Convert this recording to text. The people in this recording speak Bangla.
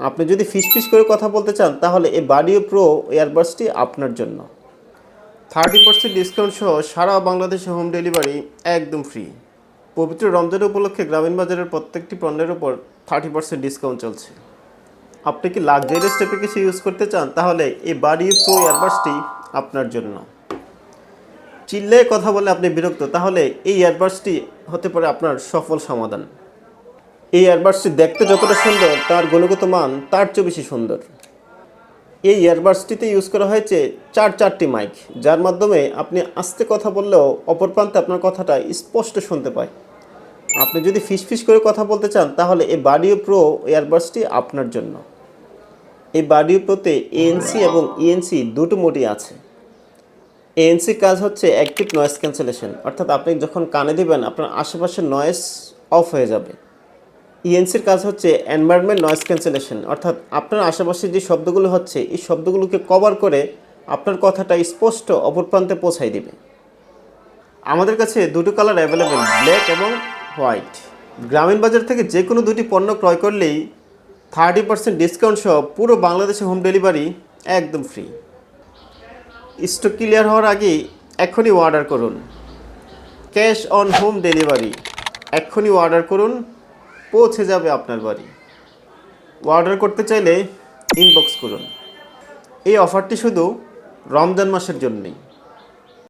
আপনি যদি ফিস করে কথা বলতে চান তাহলে এই বাডিও প্রো ইয়ারবাডসটি আপনার জন্য। 30% ডিসকাউন্ট সহ সারা বাংলাদেশে হোম ডেলিভারি একদম ফ্রি। পবিত্র রমজান উপলক্ষে গ্রামীণ বাজারের প্রত্যেকটি পণ্যের উপর 30% ডিসকাউন্ট চলছে। আপনি কি লাক্সারিয়াস টাইপের কিছু ইউজ করতে চান তাহলে এই বাডিও প্রো ইয়ারবাডসটি আপনার জন্য। চিল্লায় কথা বলে আপনি বিরক্ত, তাহলে এই ইয়ারবাডসটি হতে পারে আপনার সফল সমাধান। এই ইয়ারবাডসটি দেখতে যতটা সুন্দর তার গুণগত মান তার চেয়ে বেশি সুন্দর। এই ইয়ারবাডসটিতে ইউজ করা হয়েছে চারটি মাইক, যার মাধ্যমে আপনি আস্তে কথা বললেও অপর প্রান্তে আপনার কথাটা স্পষ্ট শুনতে পায়। আপনি যদি ফিস করে কথা বলতে চান তাহলে এই বাডিও প্রো ইয়ারবাডসটি আপনার জন্য। এই বাডিও প্রোতে এএনসি এবং ইএনসি দুটো মোডই আছে। এএনসি কাজ হচ্ছে অ্যাক্টিভ নয়েজ ক্যান্সেলেশন, অর্থাৎ আপনি যখন কানে দিবেন আপনার আশেপাশের নয়েজ অফ হয়ে যাবে। ইএনসির কাজ হচ্ছে এনভায়রনমেন্ট নয়েজ ক্যান্সেলেশন, অর্থাৎ আপনার আশেপাশে যে শব্দগুলো হচ্ছে এই শব্দগুলোকে কভার করে আপনার কথাটা স্পষ্ট অপর প্রান্তে পৌঁছায় দিবে। আমাদের কাছে দুটো কালার অ্যাভেলেবেল, ব্ল্যাক এবং হোয়াইট। গ্রামীণ বাজার থেকে যে কোনো দুটি পণ্য ক্রয় করলেই 30% ডিসকাউন্ট সহ পুরো বাংলাদেশে হোম ডেলিভারি একদম ফ্রি। স্টক ক্লিয়ার হওয়ার আগেই এখনই অর্ডার করুন। ক্যাশ অন হোম ডেলিভারি, এখনই অর্ডার করুন, পৌঁছে যাবে আপনার বাড়ি। অর্ডার করতে চাইলে ইনবক্স করুন। এই অফারটি শুধু রমজান মাসের জন্যই।